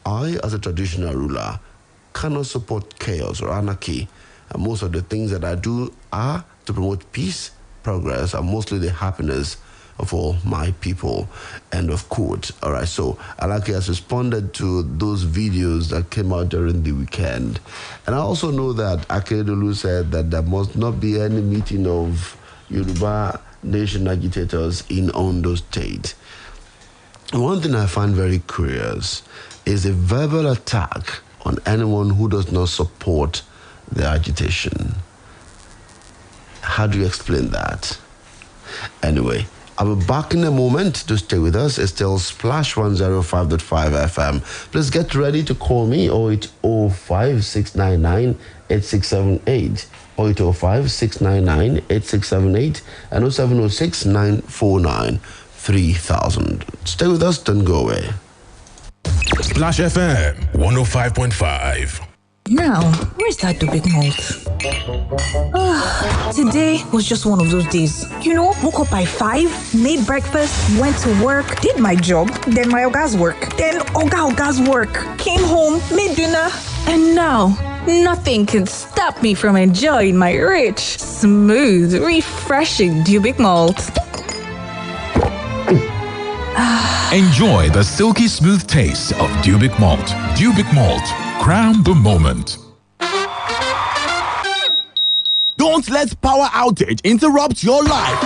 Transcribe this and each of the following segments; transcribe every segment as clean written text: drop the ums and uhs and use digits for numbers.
I, as a traditional ruler, cannot support chaos or anarchy. And most of the things that I do are to promote peace, progress, and mostly the happiness of all my people. End of quote. All right, so Alaki has responded to those videos that came out during the weekend. And I also know that Akinola said that there must not be any meeting of Yoruba nation agitators in Ondo State. One thing I find very curious is a verbal attack on anyone who does not support the agitation. How do you explain that? Anyway, I'll be back in a moment. To stay with us. It's still Splash 105.5 FM. Please get ready to call me 0805 699 8678. 0805 699 8678 and 0706 949 3000. Stay with us, don't go away. Splash FM 105.5. Now, where's that big malt? Today was just one of those days. Woke up by 5, made breakfast, went to work, did my job, then my oga's work, then oga's work, came home, made dinner, and now nothing can stop me from enjoying my rich, smooth, refreshing Dubic malt. Enjoy the silky smooth taste of Dubic malt. Dubic malt. Crown the moment. Don't let power outage interrupt your life.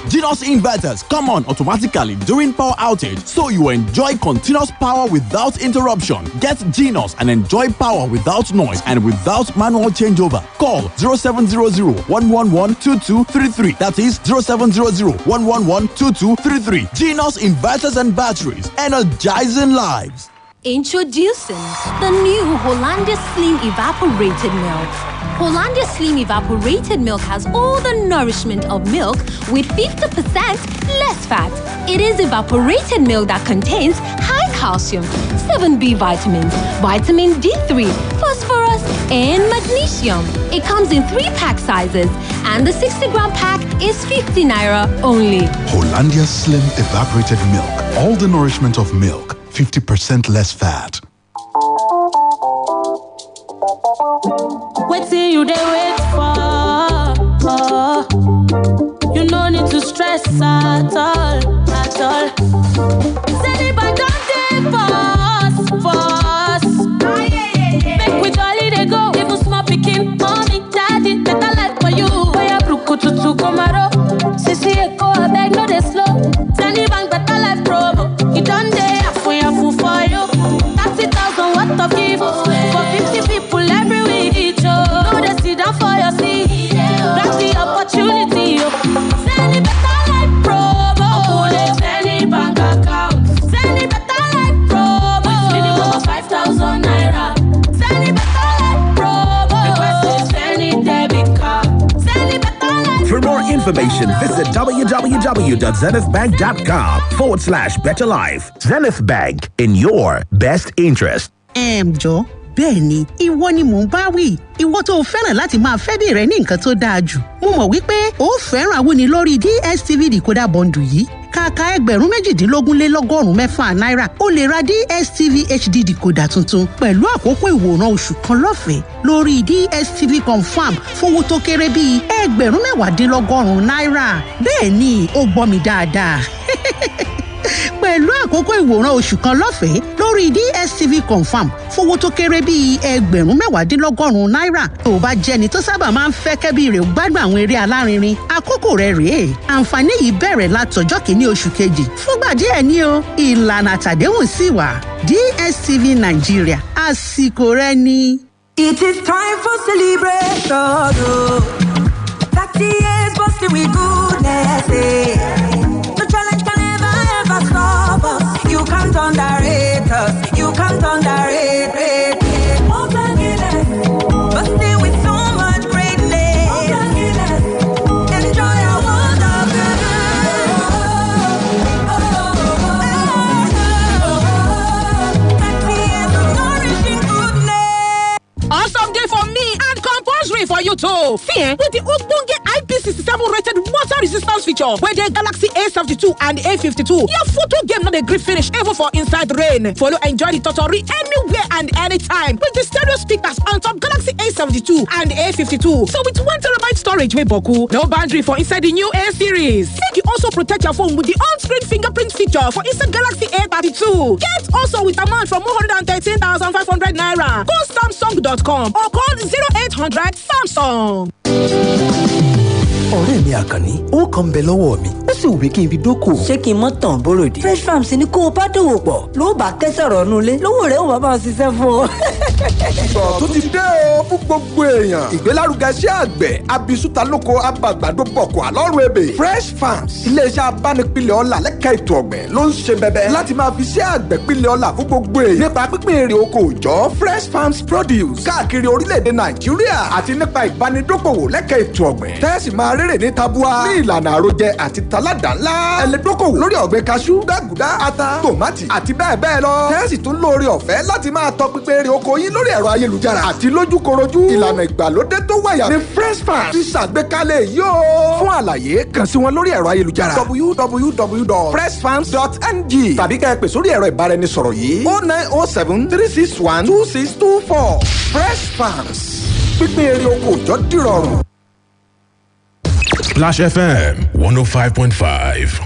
Genos inverters come on automatically during power outage, so you enjoy continuous power without interruption. Get Genos and enjoy power without noise and without manual changeover. Call 0700-111-2233. That is 0700-111-2233. Genos inverters and batteries, energizing lives. Introducing the new Hollandia Slim Evaporated Milk. Hollandia Slim Evaporated Milk has all the nourishment of milk with 50% less fat. It is evaporated milk that contains high calcium, 7B vitamins, vitamin D3, phosphorus, and magnesium. It comes in 3-pack sizes, and the 60-gram pack is 50 naira only. Hollandia Slim Evaporated Milk. All the nourishment of milk. 50% less fat. Wait till you wait for. You no need to stress at all. Anybody don't take fast. Make we jolly they go. Even small picking, mommy, daddy, better life for you. Oya bruku tutu komaro. Sisi eko abeg no dey slow. Tiny bank better life promo. You done dey. For you, 30,000 worth of gift for 50 people every week. No, they sit down for your seat. Grab the opportunity. Send it better like promo. Send it bank account. Send it better like promo. With minimum of 5,000 naira. Send it better like promo. Send it debit card. Send it better like. For more information, visit www.zenithbank.com/betterlife. Zenith Bank, in your best interest. Jọ bẹ́ẹ̀ ni ìwọ ni mò ń bá wí. Ìwọ tó fẹ́ràn láti máa fẹ́ bí rẹ ní nǹkan tó dáa jù. Mo mọ̀ wípé ó fẹ́ràn awúni lórí DSTV decoder bundle yìí. Kàkà ẹgbẹ̀rún 18,600 náírà. O lè ra DSTV HD decoder tuntun pẹ̀lú àkókò ìwòran oṣù kan lọ́fẹ̀ẹ́ lórí DSTV Confirm fowó tó kéré bíi ẹgbẹ̀rún 19,100 náírà. Bẹ́ẹ̀ ni ó gbọ́ mi dáadáa. Pẹ̀lú àkókò ìwòran oṣù kan lọ́fẹ̀ẹ́ lórí DSTV Confirm fowó tó kéré bíi ẹgbẹ̀rún 19,100 náírà. Tó o bá jẹ́ni tó sábà máa ń fẹ́ kẹ́bí rẹ̀ gbádùn àwọn eré alárinrin, àkókò rẹ̀ rèé. Àǹfààní yìí bẹ̀rẹ̀ látọjọ́ kìíní oṣù kejì. Fúngbà díẹ̀ ni o, ìlànà àtàdéhùn sì wà. DSTV Nigeria, àsìkò rẹ ni. It is time for celebration. 30 years busting with goodness. No challenge can ever stop us. You can't underrate us. You can't underrate it. Busting with so much greatness. Enjoy our world of Awesome day for me and compulsory for you too. Fear with the Ogbonge IP67 rated water resistance feature where the Galaxy A72 and A52. Your photo game not a grip finish even for inside rain. Follow enjoy the tutorial anywhere and anytime with the stereo speakers on top Galaxy A72 and A52. So with 1 terabyte storage with Boku, no boundary for inside the new A series. Make you also protect your phone with the on-screen fingerprint feature for inside Galaxy A32. Get also with amount from 113,500 naira. Go Samsung.com or call 0800 Samsung. ọ̀rẹ́ mi àkànní owó kan bẹ lọ́wọ́ mi ó sì wù mí kí n fi dókòwò. ṣé kí n mọ́ tàn bóròdì. fresh farms ni kó o bá dòwò pọ̀ ló bá kẹ́sọ̀rọ̀ nulẹ̀ lówó rẹ̀ ó bá máa ṣiṣẹ́ fún ọ. ìgbà tó ti dé o fún gbogbo èèyàn ìgbélárugẹ iṣẹ́ àgbẹ̀ abisuta lóko abàgbàdo bọ̀kọ̀ àlọ́run ebè. fresh farms iléeṣẹ́ abánipilẹ̀ ọlà lẹ́ka ètò ọ̀gbìn ló ń ṣe bẹbẹ láti máa fi iṣẹ́ àgbẹ̀ pilẹ̀ ọlà fún gbogbo èèyàn nípa pípín èrè oko òòjọ́ fresh farms produce káàkiri orílẹ̀-èdè nàìjíríà àti nípa ìbánidókòwò lẹ́ka ètò ọ̀gbìn tẹ́sí máa rere ní tabua ní ìlànà àròjẹ àti taládà ńlá ẹlẹ́dókòwò lórí ọ̀gbìn kaṣú gbàgùdá ata tòmátì àti bẹ́ẹ̀ bẹ́ẹ̀ lọ tẹ́sí tún lórí ọ̀fẹ́ láti máa tọpinpin èrè oko yín lórí ẹ̀rọ ayélujára àti lójúkorojú ìlànà ìgbàlódé tó wáyà ní fresh farms ti ṣàgbékalẹ̀ yóò fún àlàyé kàn sí wọn lórí ẹ̀rọ ayélujára www.freshfarms.ng tàbí kẹ́ ẹ pè sórí ẹ̀rọ ìbáraẹnisọ̀rọ̀ yìí 09073612624 fresh farms pípín èrè oko òòjọ́ dìrọ̀rùn. Splash FM 105.5.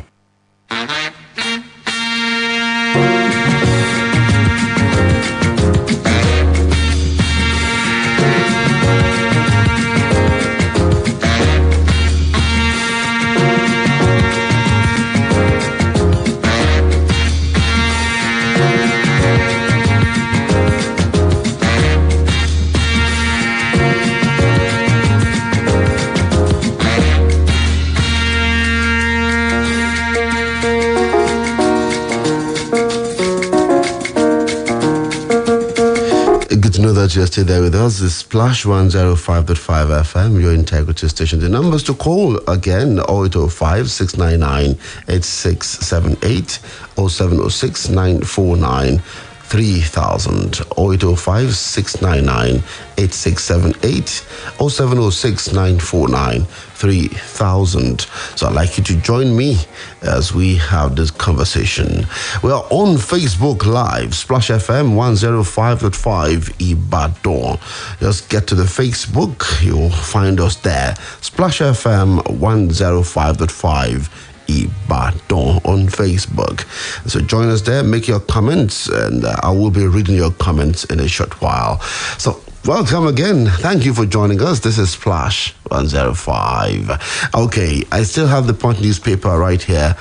That you're still there with us. This Splash 105.5 FM, your integrity station. The numbers to call again 0805 699 8678 0706 949 3000 0805 699 8678 0706 949 3000. So I'd like you to join me as we have this conversation. We are on Facebook Live, Splash FM 105.5 Ibadan. Just get to the Facebook, you'll find us there. Splash FM 105.5 Ibadan on Facebook. So join us there, make your comments, and I will be reading your comments in a short while. So welcome again. Thank you for joining us. This is Splash 105. Okay, I still have the Punch newspaper right here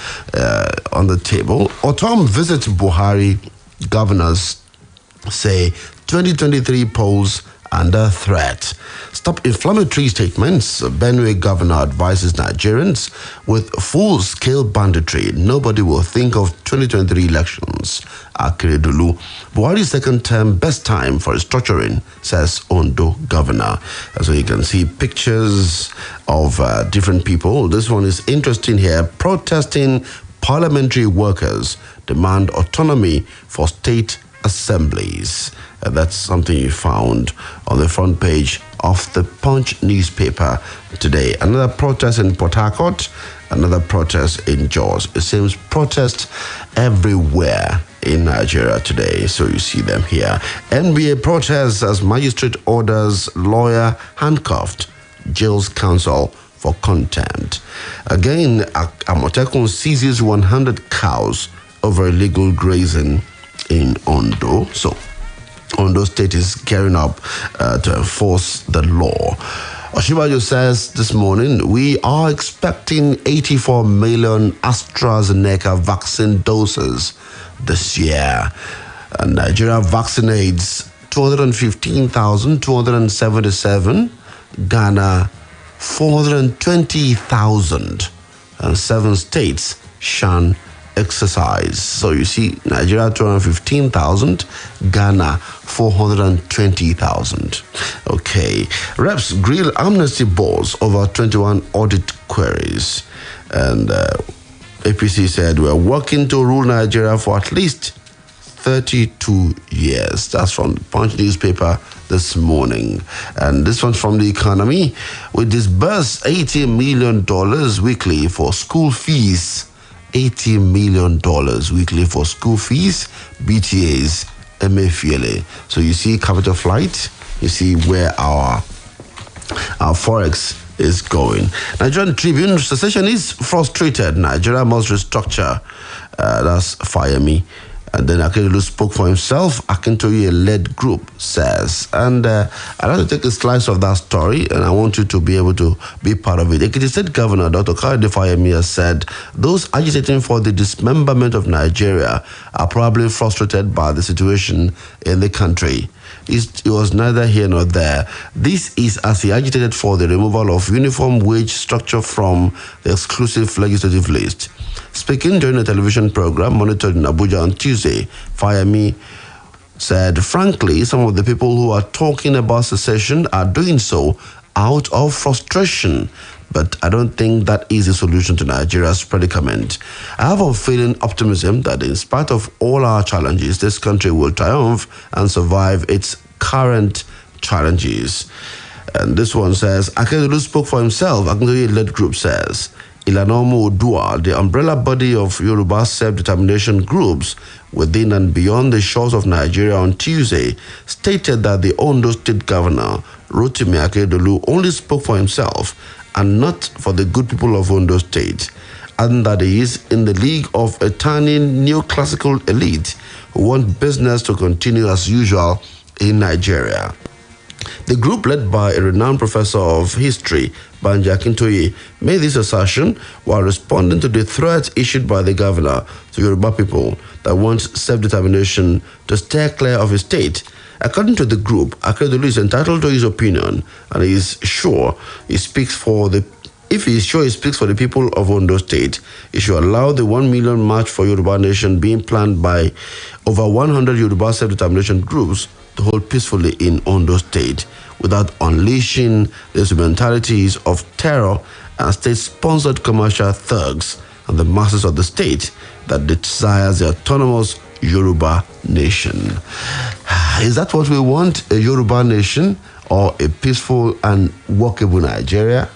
on the table. Autumn visits Buhari. Governors say 2023 polls under threat. Stop inflammatory statements. Benue governor advises Nigerians with full-scale banditry. Nobody will think of 2023 elections. Akeredolu. Buhari's second term best time for restructuring, says Ondo governor. So you can see pictures of different people. This one is interesting here. Protesting parliamentary workers demand autonomy for state assemblies. That's something you found on the front page of the Punch newspaper today. Another protest in Port Harcourt, another protest in Jos. It seems protests everywhere in Nigeria today, so you see them here. NBA protests as magistrate orders lawyer handcuffed, jails counsel for contempt. Again, Amotekun seizes 100 cows over illegal grazing in Ondo. So Ondo State is gearing up to enforce the law. Oshibajo says this morning, we are expecting 84 million AstraZeneca vaccine doses this year. And Nigeria vaccinates 215,277, Ghana 420,000, and 7 states shun exercise. So you see, Nigeria 215,000, Ghana 420,000. Okay. Reps grill amnesty boards over 21 audit queries. And APC said we're working to rule Nigeria for at least 32 years. That's from the Punch newspaper this morning. And this one's from The Economy. We disburse $80 million weekly for school fees. $80 million weekly for school fees, BTAs, Emefiele. So you see capital flight, you see where our forex is going. Nigerian Tribune, secession is frustrated. Nigeria must restructure. That's Fire Me. And then Akinola spoke for himself. Akintoye-led group says. And I'd like to take a slice of that story, and I want you to be able to be part of it. Ekiti State Governor Dr. Kayode Fayemi has said those agitating for the dismemberment of Nigeria are probably frustrated by the situation in the country. It was neither here nor there. This is as he agitated for the removal of uniform wage structure from the exclusive legislative list. Speaking during a television program monitored in Abuja on Tuesday, Fayemi said, frankly, some of the people who are talking about secession are doing so out of frustration. But I don't think that is a solution to Nigeria's predicament. I have unfailing optimism that in spite of all our challenges, this country will triumph and survive its current challenges. And this one says, Akinola spoke for himself. Akintoye-led group says, Ilanomo Odua, the umbrella body of Yoruba self-determination groups within and beyond the shores of Nigeria on Tuesday, stated that the Ondo State Governor, Rotimi Akeredolu, only spoke for himself and not for the good people of Ondo State, and that he is in the league of a tiny neoclassical elite who want business to continue as usual in Nigeria. The group, led by a renowned professor of history, Banji Akintoye, made this assertion while responding to the threat issued by the governor to Yoruba people that want self-determination to steer clear of his state. According to the group, Akeredolu is entitled to his opinion, and he is sure he speaks for the people of Ondo State, he should allow the 1 million march for Yoruba Nation being planned by over 100 Yoruba self-determination groups to hold peacefully in Ondo State without unleashing the instrumentalities of terror and state-sponsored commercial thugs and the masses of the state that desires the autonomous Yoruba Nation. Is that what we want, a Yoruba Nation or a peaceful and workable Nigeria?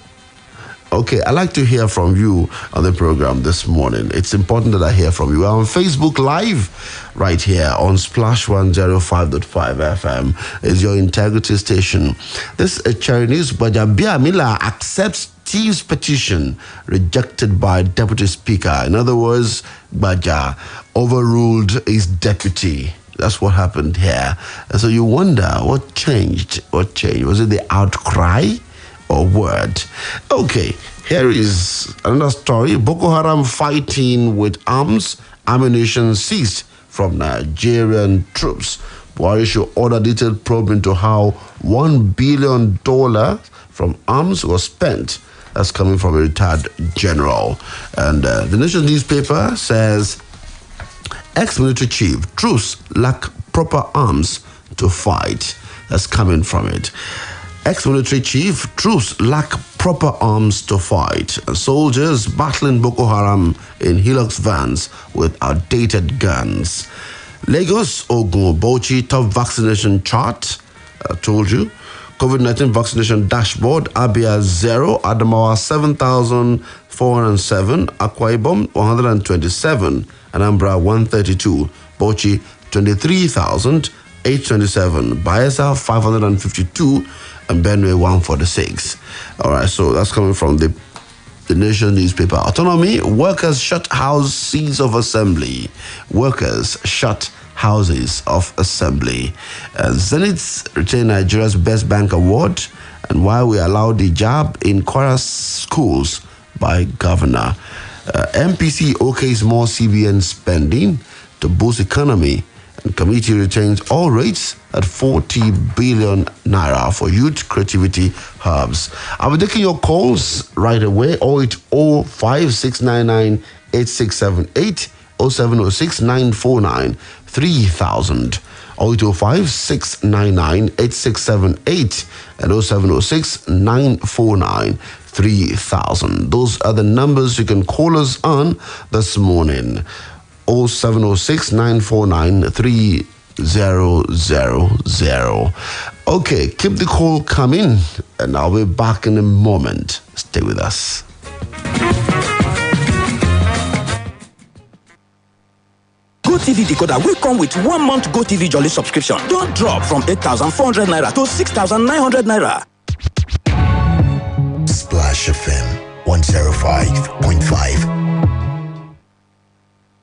Okay, I'd like to hear from you on the program this morning. It's important that I hear from you. We're on Facebook Live right here on Splash 105.5 FM. Is your integrity station. This Chinese Bajabia Mila accepts Steve's petition rejected by Deputy Speaker. In other words, Baja overruled his deputy. That's what happened here. And so you wonder, what changed? What changed? Was it the outcry or word? Okay, here is another story. Boko Haram fighting with arms, ammunition seized from Nigerian troops. Buhari should order detailed probe into how $1 billion from arms was spent. That's coming from a retired general. And the Nation newspaper says, ex-military chief, troops lack proper arms to fight. That's coming from it. Ex-military chief, troops lack proper arms to fight. Soldiers battling Boko Haram in Hilux vans with outdated guns. Lagos, Ogun, Bauchi, top vaccination chart. I told you. COVID-19 vaccination dashboard. Abia 0, Adamawa 7,407, Akwa Ibom 127, Anambra 132, Bauchi 23,827, Bayelsa 552, and Benue 146. All right, so that's coming from the Nation newspaper. Autonomy, workers shut houses of assembly. Workers shut houses of assembly. Zenith retained Nigeria's Best Bank Award, and why we allowed the jab in Kwara schools by governor. MPC okays more CBN spending to boost economy, and committee retains all rates at 40 billion naira for youth creativity hubs. I'll be taking your calls right away. 08056998678, 0706949 3000, 08056998678, and 0706-949 3000. Those are the numbers you can call us on this morning. 0706 949 3000. Okay, keep the call coming, and I'll be back in a moment. Stay with us. GoTV decoder will come with 1 month GoTV Jolly subscription. Don't drop from 8,400 naira to 6,900 naira. Splash FM 105.5.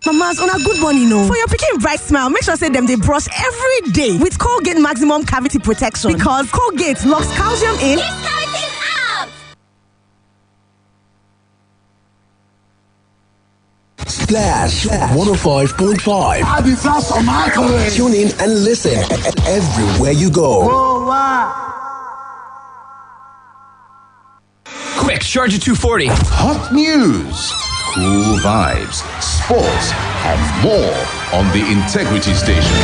Mamas, on a good morning, no. For your picking bright smile, make sure say them they brush every day with Colgate Maximum Cavity Protection, because Colgate locks calcium in. Splash 105.5. I'll be fast on my career. Tune in and listen everywhere you go. Oh, wow. Quick, Charger 240. Hot news, cool vibes, sports, and more on the Integrity Station.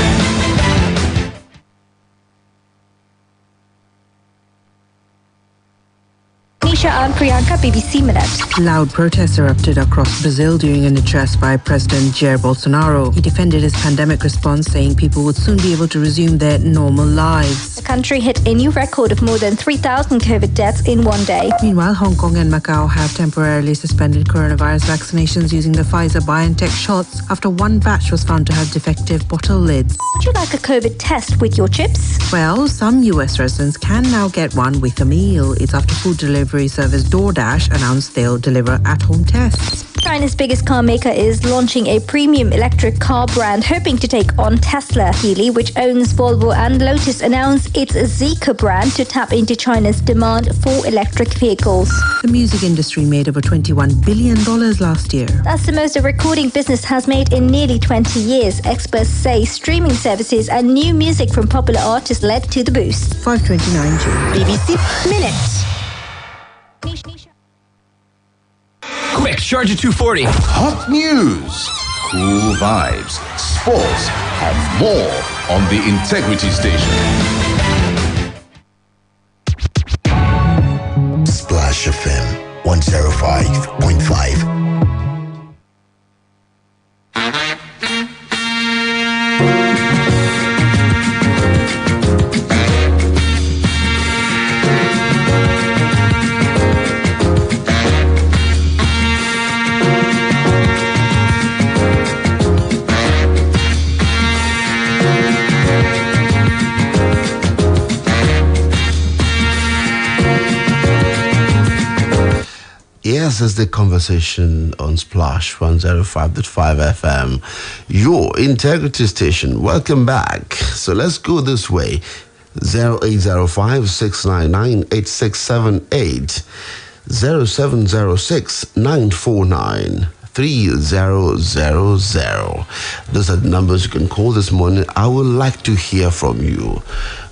Nisha and Priyanka, BBC Minute. Loud protests erupted across Brazil during an address by President Jair Bolsonaro. He defended his pandemic response, saying people would soon be able to resume their normal lives. The country hit a new record of more than 3,000 COVID deaths in one day. Meanwhile, Hong Kong and Macau have temporarily suspended coronavirus vaccinations using the Pfizer-BioNTech shots after one batch was found to have defective bottle lids. Would you like a COVID test with your chips? Well, some US residents can now get one with a meal. It's after food delivery service DoorDash announced they'll deliver at-home tests. China's biggest car maker is launching a premium electric car brand, hoping to take on Tesla. Geely, which owns Volvo and Lotus, announced its Zeekr brand to tap into China's demand for electric vehicles. The music industry made over $21 billion last year. That's the most a recording business has made in nearly 20 years. Experts say streaming services and new music from popular artists led to the boost. 5:29 June. BBC Minute. Quick, Charger 240. Hot news, cool vibes, sports, and more on the Integrity Station. Splash FM 105.5. Yes, it's the conversation on Splash 105.5 FM, your integrity station. Welcome back. So let's go this way. 0805 699 8678, 0706 949 3000. Those are the numbers you can call this morning. I would like to hear from you.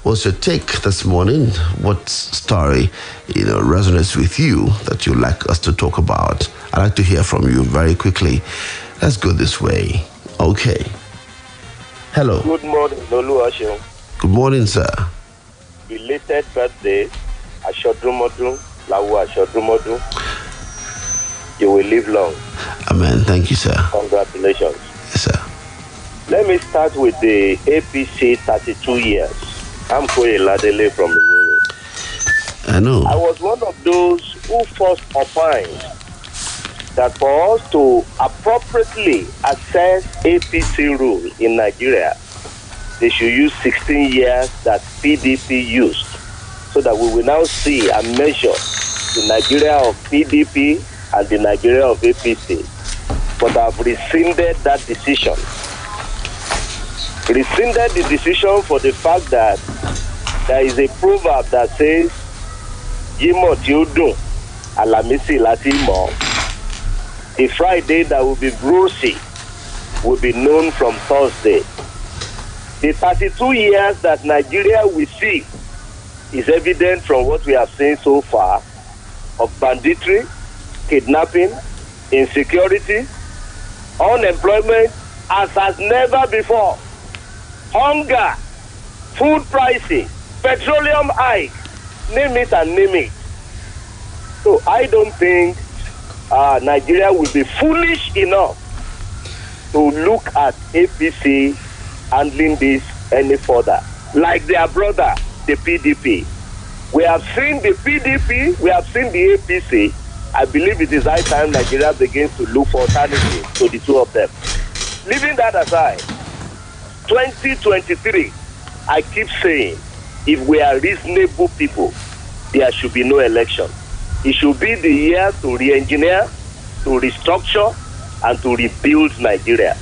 What's your take this morning? What story, resonates with you that you'd like us to talk about? I'd like to hear from you very quickly. Let's go this way. Okay. Hello. Good morning, oluwaseun. Good morning, sir. Belated birthday, Ashodrumodun, Lawu Ashodrumodun. You will live long. Amen. Thank you, sir. Congratulations. Yes, sir. Let me start with the APC 32 years. I'm Koye Ladele from Iwere. I know. I was one of those who first opined that for us to appropriately assess APC rule in Nigeria, they should use 16 years that PDP used, so that we will now see and measure the Nigeria of PDP and the Nigeria of APC. But I've rescinded that decision. Rescinded the decision for the fact that there is a proverb that says, Yimo ti o dun, Alamisi lati mo. The Friday that will be grossy will be known from Thursday. The 32 years that Nigeria will see is evident from what we have seen so far of banditry, kidnapping, insecurity, unemployment as never before, hunger, food prices, petroleum hike, name it and name it. So I don't think Nigeria will be foolish enough to look at APC handling this any further. Like their brother, the PDP. We have seen the PDP, we have seen the APC. I believe it is high time Nigeria begins to look for alternatives to the two of them. Leaving that aside, 2023, I keep saying, if we are reasonable people, there should be no election. It should be the year to re-engineer, to restructure, and to rebuild Nigeria.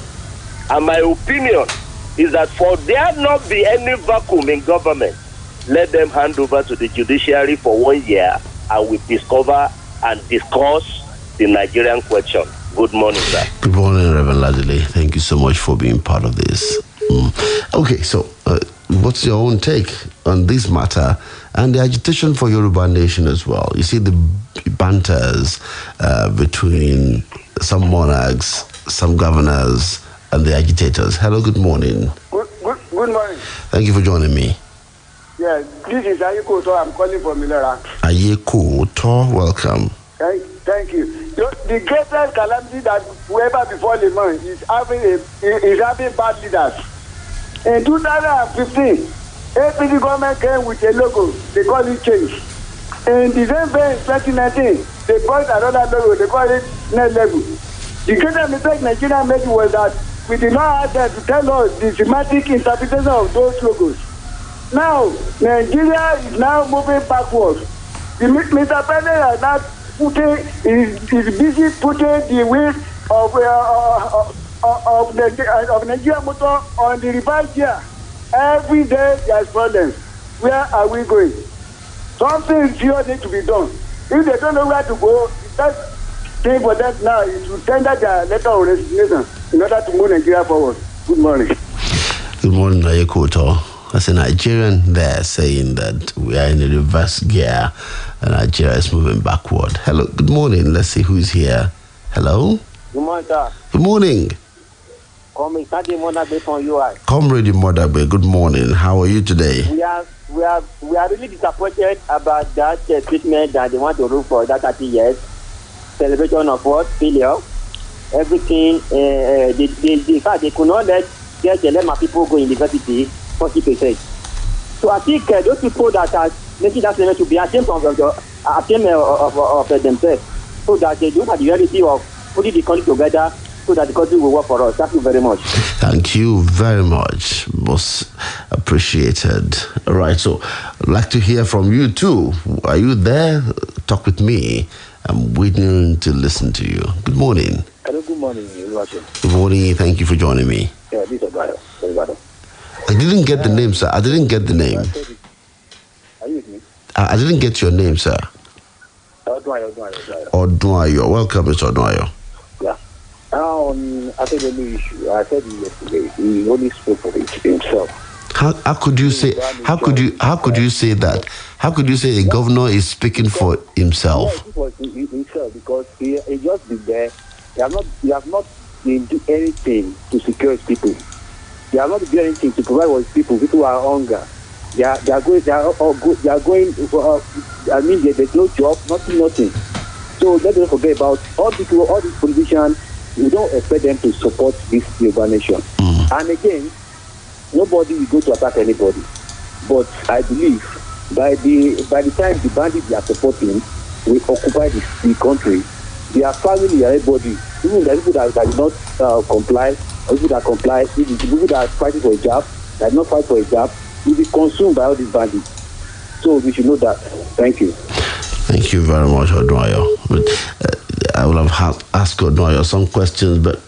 And my opinion is that for there not be any vacuum in government, let them hand over to the judiciary for 1 year and we discover and discuss the Nigerian question. Good morning, sir. Good morning, Reverend Ladele. Thank you so much for being part of this. Okay, so what's your own take on this matter and the agitation for Yoruba Nation as well? You see the banters between some monarchs, some governors, and the agitators. Hello, good morning. Good morning. Thank you for joining me. Yeah, this is Ayeko. I'm calling from Milera. Ayeko, welcome. Thank you. The greatest calamity that whoever before the man is having bad leaders. In 2015, APC government came with a logo. They call it change. In December 2019, they brought another logo. They call it net level. The greatest mistake Nigeria made was that we did not have them to tell us the semantic interpretation of those logos. Now, Nigeria is now moving backwards. Mr. President is now is busy putting the wheel of Nigeria motor on the reverse gear. Every day there is problems. Where are we going? Something here needs to be done. If they don't know where to go, that thing for them now is to tender their letter of resignation in order to move Nigeria forward. Good morning. Good morning, Ayekoto. As a Nigerian there saying that we are in a reverse gear and Nigeria is moving backward. Hello, good morning. Let's see who is here. Hello? Good morning, sir. Good morning. Comrade Modagbe from UI. Comrade Modagbe, good morning. How are you today? We are really disappointed about that treatment that they want to do for that 30 years. Celebration of what? Failure. Everything. In fact, they could not let my people go in university 40%. So I think those people that are making that statement to be ashamed of themselves, so that they look at the reality of putting the country together so that the country will work for us. Thank you very much. Thank you very much. Most appreciated. All right, so I'd like to hear from you too. Are you there? Talk with me. I'm waiting to listen to you. Good morning. Hello, good morning. Good morning. Thank you for joining me. Yeah, this is Obayo. I didn't get the name, sir. I didn't get the name. Are you with me? I didn't get your name, sir. Odunayo. Welcome, Mr. Odunayo. Yeah. I said the new issue. I said it yesterday. He only spoke for himself. How could you say that? How could you say a governor is speaking for himself? Yeah, it was himself because he just been there. He have not been doing anything to secure his people. They are not doing anything to provide for his people. People are hunger. They are going. I mean, there's no job, nothing. So let's not forget about all these politicians. We don't expect them to support this Yoruba nation. And again, nobody will go to attack anybody. But I believe by the time the bandits they are supporting will occupy the country, their family, everybody, even the people that did not comply, or people that comply, the people that are fighting for a job, that did not fight for a job, will be consumed by all these bandits. So we should know that. Thank you. Thank you very much, Odunayo. I will have asked Odunayo some questions, but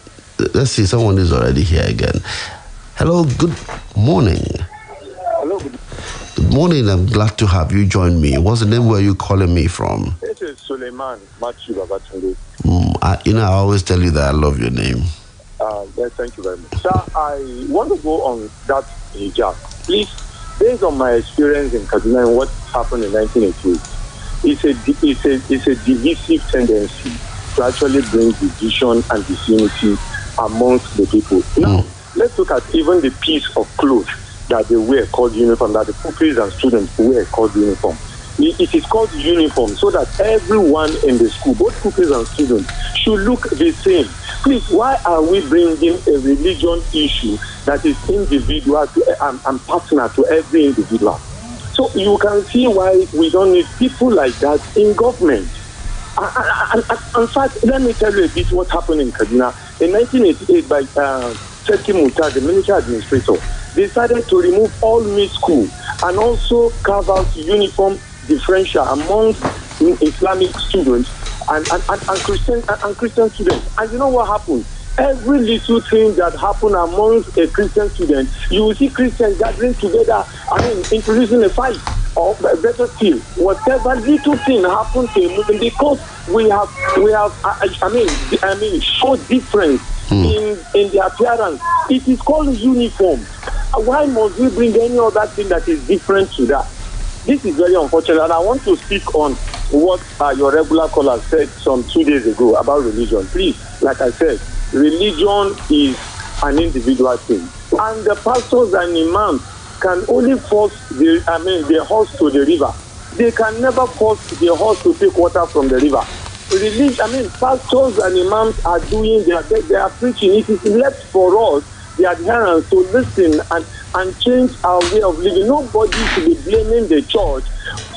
let's see, someone is already here again. Hello, good morning. Hello. Good morning, I'm glad to have you join me. What's the name where you calling me from? This is Suleiman Matthew Babatunde. I always tell you that I love your name. Yes, thank you very much. Sir, I want to go on that hijab. Please, based on my experience in Kaduna and what happened in 1988, it's a divisive tendency to actually bring division and disunity amongst the people. Now, let's look at even the piece of clothes that they wear called uniform, that the pupils and students wear called uniform. It is called uniform so that everyone in the school, both pupils and students, should look the same. Please, why are we bringing a religion issue that is individual and personal to every individual? So you can see why we don't need people like that in government. In fact, let me tell you a bit what happened in Kaduna. In 1988, by Seki Muta, the military administrator, decided to remove all mixed school and also carve out uniform differential amongst Islamic students and Christian students. And you know what happened? Every little thing that happened amongst a Christian student, you will see Christians gathering together, introducing a fight. Or better still, whatever little thing happens to a Muslim, because we have show difference in the appearance. It is called uniform. Why must we bring any other thing that is different to that? This is very unfortunate, and I want to speak on what your regular caller said some 2 days ago about religion. Please, like I said, religion is an individual thing, and the pastors and imams can only force the horse to the river. They can never force the horse to take water from the river. Pastors and imams are doing they are preaching. It is left for us, the adherents, to listen and change our way of living. Nobody should be blaming the church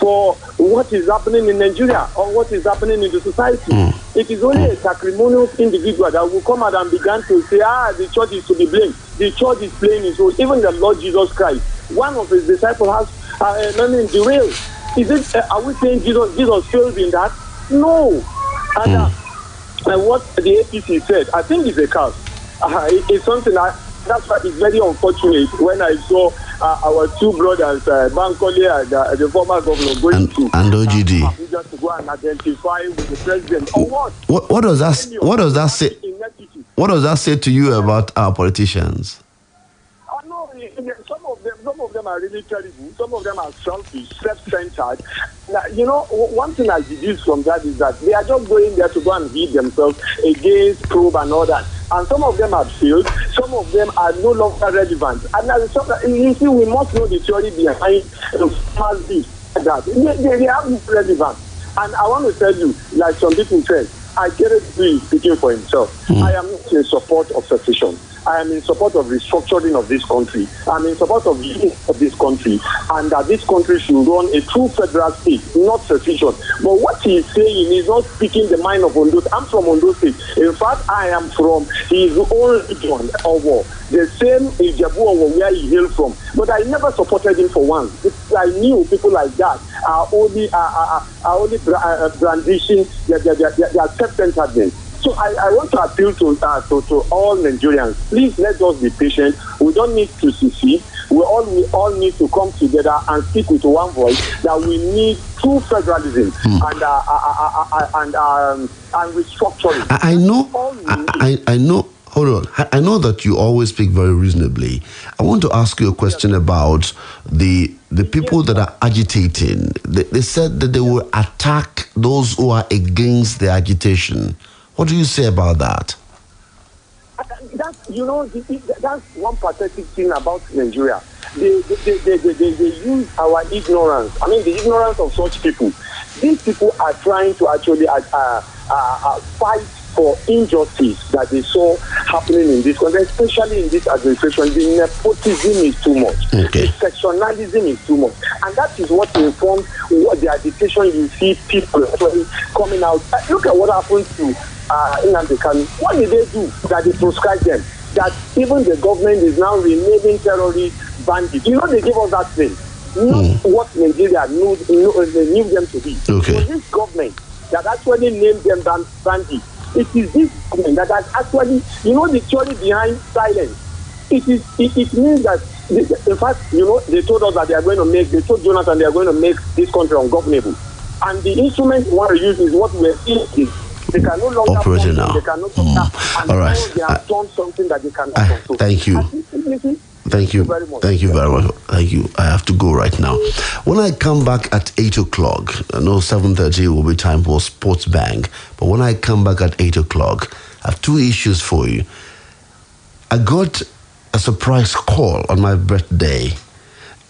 for what is happening in Nigeria or what is happening in the society. It is only a sacrimonial individual that will come out and begin to say, the church is to be blamed. The church is playing its role. Even the Lord Jesus Christ, one of his disciples has derailed. Are we saying Jesus failed in that? No. And what the APC said, I think it's a curse. It's something that's why it's very unfortunate when I saw our two brothers, Bankole and the former governor, going to OGD. Abuja to go and identify with the president. Or what? What does that say? What does that say to you about our politicians? Some of them are really terrible. Some of them are selfish, self-centered. Now, one thing I deduce from that is that they are just going there to go and beat themselves against probe and all that. And some of them have failed. Some of them are no longer relevant. And you see, we must know the theory behind that. They are not relevant. And I want to tell you, like some people said, I get it speaking for himself. I am not in support of secession. I am in support of restructuring of this country. I'm in support of unity of this country, and that this country should run a true federal state, not secession. But what he is saying is not speaking the mind of Ondo. I'm from Ondo State. In fact, I am from his own region, Owo, the same Ijebu Owo where he hailed from. But I never supported him for once. I knew people like that are only brandishing their self-centeredness. So I want to appeal to all Nigerians. Please let us be patient. We don't need to secede. We all need to come together and speak with one voice that we need true federalism and restructuring. I know. Hold on. I know that you always speak very reasonably. I want to ask you a question about the people that are agitating. They said that they will attack those who are against the agitation. What do you say about that? That's one pathetic thing about Nigeria. They use our ignorance. The ignorance of such people. These people are trying to actually fight for injustice that they saw happening in this country, especially in this administration. The nepotism is too much. Okay. The sectionalism is too much. And that is what informs what the agitation. You see people actually coming out. Look at what happened to Nnamdi Kanu. What did they do that they proscribed them? That even the government is now renaming terrorist bandits. They give us that thing. Not what Nigeria knew them to be. Okay. So this government that actually named them bandits. It is this government that has actually, the theory behind silence. It means that, in fact, they told us that they told Jonathan they are going to make this country ungovernable. And the instrument we want to use is what we're seeing is they can no longer operating now. They can no longer. And all right. They have done something that they cannot control. Thank you. Thank you very much. Thank you. I have to go right now. When I come back at 8 o'clock, I know 7:30 will be time for Sports Bank, but when I come back at 8 o'clock, I have two issues for you. I got a surprise call on my birthday,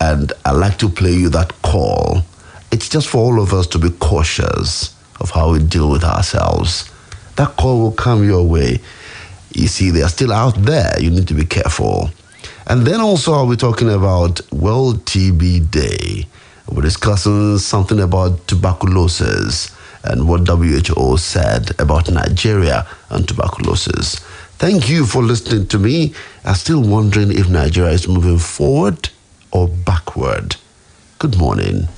and I'd like to play you that call. It's just for all of us to be cautious of how we deal with ourselves. That call will come your way. You see, they are still out there. You need to be careful. And then also, I'll be talking about World TB Day. We're discussing something about tuberculosis and what WHO said about Nigeria and tuberculosis. Thank you for listening to me. I'm still wondering if Nigeria is moving forward or backward. Good morning.